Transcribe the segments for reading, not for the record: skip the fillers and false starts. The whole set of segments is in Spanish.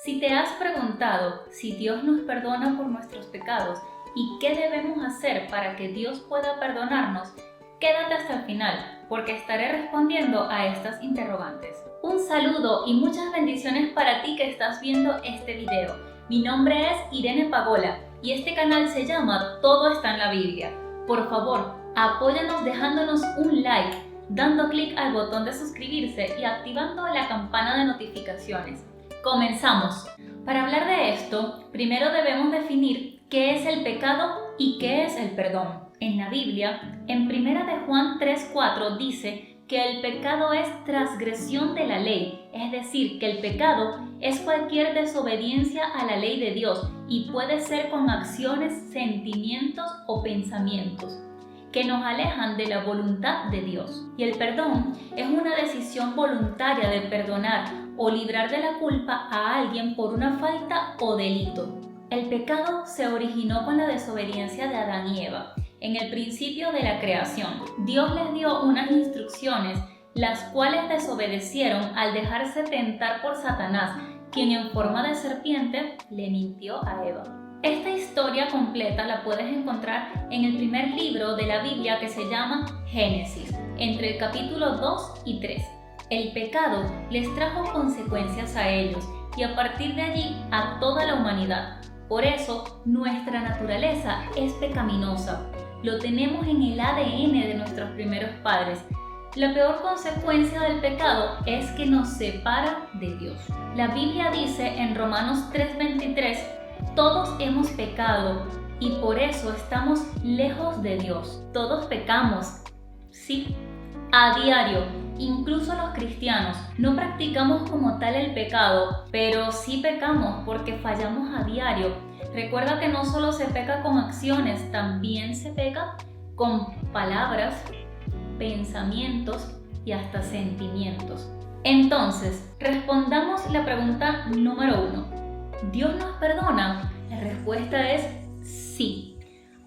Si te has preguntado si Dios nos perdona por nuestros pecados y qué debemos hacer para que Dios pueda perdonarnos, quédate hasta el final, porque estaré respondiendo a estas interrogantes. Un saludo y muchas bendiciones para ti que estás viendo este video. Mi nombre es Irene Pagola y este canal se llama Todo está en la Biblia. Por favor, apóyanos dejándonos un like, dando clic al botón de suscribirse y activando la campana de notificaciones. ¡Comenzamos! Para hablar de esto, primero debemos definir qué es el pecado y qué es el perdón. En la Biblia, en 1 de Juan 3:4 dice que el pecado es transgresión de la ley, es decir, que el pecado es cualquier desobediencia a la ley de Dios y puede ser con acciones, sentimientos o pensamientos que nos alejan de la voluntad de Dios. Y el perdón es una decisión voluntaria de perdonar o librar de la culpa a alguien por una falta o delito. El pecado se originó con la desobediencia de Adán y Eva. En el principio de la creación, Dios les dio unas instrucciones, las cuales desobedecieron al dejarse tentar por Satanás, quien en forma de serpiente le mintió a Eva. Esta historia completa la puedes encontrar en el primer libro de la Biblia que se llama Génesis, entre el capítulo 2 y 3. El pecado les trajo consecuencias a ellos y a partir de allí a toda la humanidad. Por eso, nuestra naturaleza es pecaminosa. Lo tenemos en el ADN de nuestros primeros padres. La peor consecuencia del pecado es que nos separa de Dios. La Biblia dice en Romanos 3:23, todos hemos pecado y por eso estamos lejos de Dios. Todos pecamos, sí, a diario. Incluso los cristianos no practicamos como tal el pecado, pero sí pecamos porque fallamos a diario. Recuerda que no solo se peca con acciones, también se peca con palabras, pensamientos y hasta sentimientos. Entonces, respondamos la pregunta número 1. ¿Dios nos perdona? La respuesta es sí.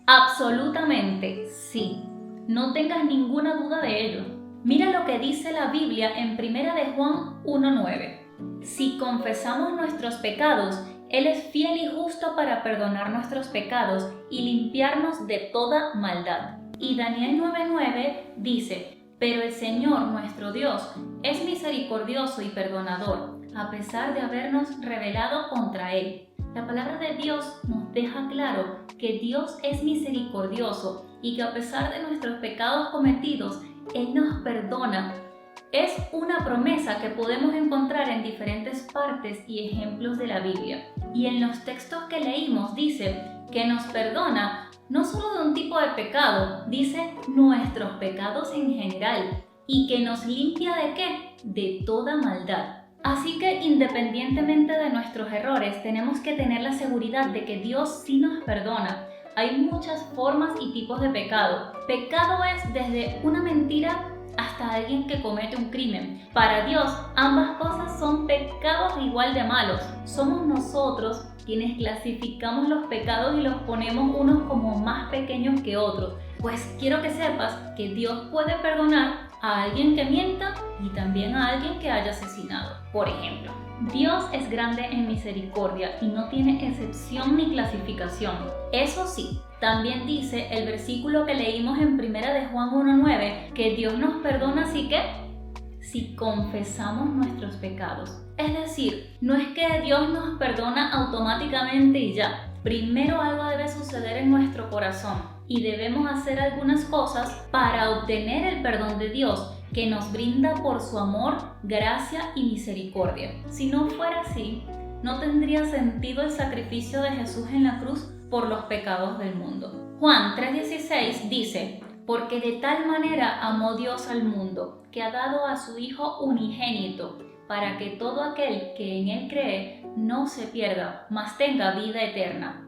Absolutamente sí. No tengas ninguna duda de ello. Mira lo que dice la Biblia en 1 de Juan 1:9. Si confesamos nuestros pecados, Él es fiel y justo para perdonar nuestros pecados y limpiarnos de toda maldad. Y Daniel 9:9 dice, pero el Señor nuestro Dios es misericordioso y perdonador, a pesar de habernos rebelado contra Él. La palabra de Dios nos deja claro que Dios es misericordioso y que a pesar de nuestros pecados cometidos, Él nos perdona. Es una promesa que podemos encontrar en diferentes partes y ejemplos de la Biblia. Y en los textos que leímos dice que nos perdona no solo de un tipo de pecado, dice nuestros pecados en general. ¿Y que nos limpia de qué? De toda maldad. Así que independientemente de nuestros errores, tenemos que tener la seguridad de que Dios sí nos perdona. Hay muchas formas y tipos de pecado. Pecado es desde una mentira hasta alguien que comete un crimen. Para Dios, ambas cosas son pecados igual de malos. Somos nosotros quienes clasificamos los pecados y los ponemos unos como más pequeños que otros. Pues quiero que sepas que Dios puede perdonar a alguien que mienta y también a alguien que haya asesinado. Por ejemplo, Dios es grande en misericordia y no tiene excepción ni clasificación. Eso sí, también dice el versículo que leímos en 1 de Juan 1:9 que Dios nos perdona así que si confesamos nuestros pecados. Es decir, no es que Dios nos perdona automáticamente y ya. Primero algo debe suceder en nuestro corazón y debemos hacer algunas cosas para obtener el perdón de Dios que nos brinda por su amor, gracia y misericordia. Si no fuera así, no tendría sentido el sacrificio de Jesús en la cruz por los pecados del mundo. Juan 3:16 dice, porque de tal manera amó Dios al mundo, que ha dado a su Hijo unigénito, para que todo aquel que en Él cree no se pierda, mas tenga vida eterna.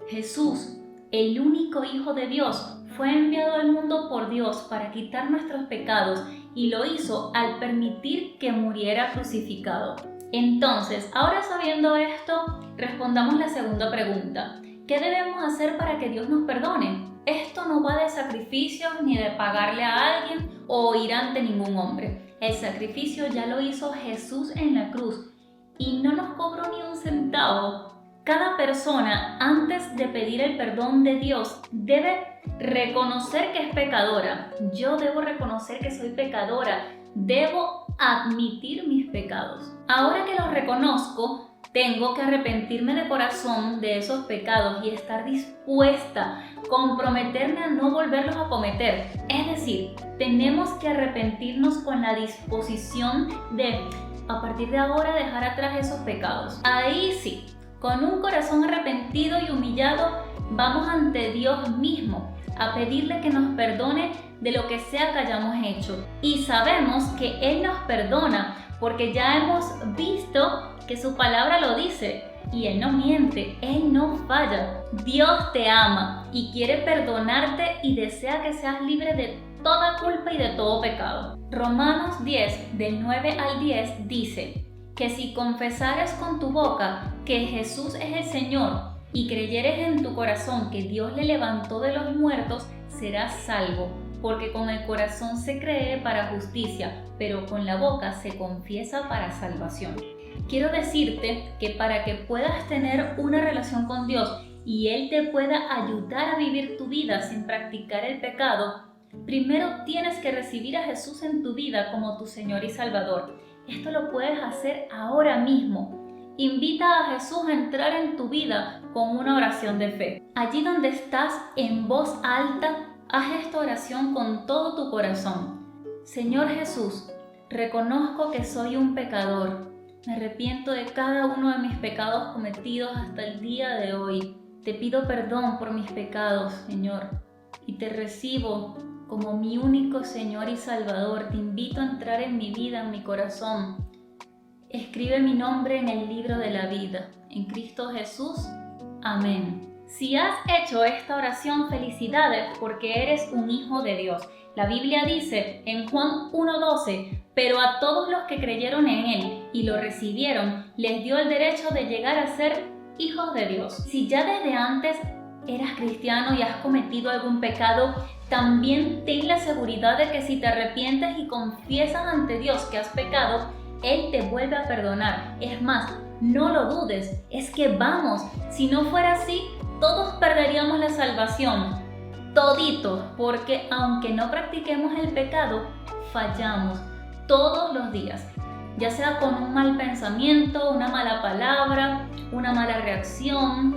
Jesús, el único Hijo de Dios, fue enviado al mundo por Dios para quitar nuestros pecados y lo hizo al permitir que muriera crucificado. Entonces, ahora sabiendo esto, respondamos la segunda pregunta. ¿Qué debemos hacer para que Dios nos perdone? Esto no va de sacrificios ni de pagarle a alguien o ir ante ningún hombre. El sacrificio ya lo hizo Jesús en la cruz y no nos cobró ni un centavo cabo, cada persona antes de pedir el perdón de Dios debe reconocer que es pecadora. Yo debo reconocer que soy pecadora. Debo admitir mis pecados. Ahora que los reconozco, tengo que arrepentirme de corazón de esos pecados y estar dispuesta, comprometerme a no volverlos a cometer. Es decir, tenemos que arrepentirnos con la disposición de, a partir de ahora, dejar atrás esos pecados. Ahí sí, con un corazón arrepentido y humillado, vamos ante Dios mismo a pedirle que nos perdone de lo que sea que hayamos hecho. Y sabemos que Él nos perdona porque ya hemos visto que su palabra lo dice y Él no miente, Él no falla. Dios te ama y quiere perdonarte y desea que seas libre de toda culpa y de todo pecado. Romanos 10, del 9 al 10 dice que si confesares con tu boca que Jesús es el Señor y creyeres en tu corazón que Dios le levantó de los muertos, serás salvo, porque con el corazón se cree para justicia, pero con la boca se confiesa para salvación. Quiero decirte que para que puedas tener una relación con Dios y Él te pueda ayudar a vivir tu vida sin practicar el pecado, primero tienes que recibir a Jesús en tu vida como tu Señor y Salvador. Esto lo puedes hacer ahora mismo. Invita a Jesús a entrar en tu vida con una oración de fe. Allí donde estás, en voz alta, haz esta oración con todo tu corazón. Señor Jesús, reconozco que soy un pecador. Me arrepiento de cada uno de mis pecados cometidos hasta el día de hoy. Te pido perdón por mis pecados, Señor, y te recibo como mi único Señor y Salvador. Te invito a entrar en mi vida, en mi corazón. Escribe mi nombre en el libro de la vida. En Cristo Jesús. Amén. Si has hecho esta oración, felicidades porque eres un hijo de Dios. La Biblia dice en Juan 1:12, pero a todos los que creyeron en Él y lo recibieron, les dio el derecho de llegar a ser hijos de Dios. Si ya desde antes eras cristiano y has cometido algún pecado, también ten la seguridad de que si te arrepientes y confiesas ante Dios que has pecado, Él te vuelve a perdonar. Es más, no lo dudes, es que vamos, si no fuera así, todos perderíamos la salvación, toditos, porque aunque no practiquemos el pecado, fallamos todos los días, ya sea con un mal pensamiento, una mala palabra, una mala reacción,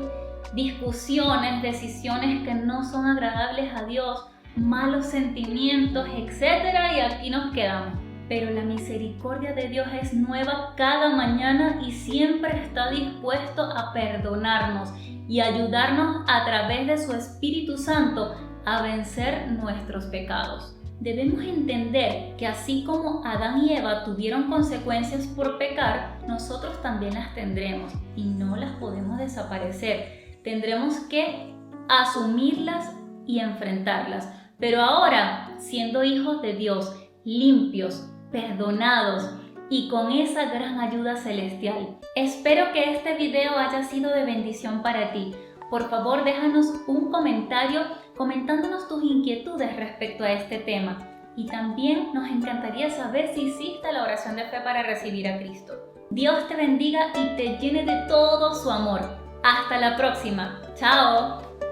discusiones, decisiones que no son agradables a Dios, malos sentimientos, etc. Y aquí nos quedamos. Pero la misericordia de Dios es nueva cada mañana y siempre está dispuesto a perdonarnos y ayudarnos a través de su Espíritu Santo a vencer nuestros pecados. Debemos entender que así como Adán y Eva tuvieron consecuencias por pecar, nosotros también las tendremos y no las podemos desaparecer. Tendremos que asumirlas y enfrentarlas. Pero ahora, siendo hijos de Dios, limpios, perdonados y con esa gran ayuda celestial. Espero que este video haya sido de bendición para ti. Por favor, déjanos un comentario comentándonos tus inquietudes respecto a este tema. Y también nos encantaría saber si hiciste la oración de fe para recibir a Cristo. Dios te bendiga y te llene de todo su amor. Hasta la próxima. ¡Chao!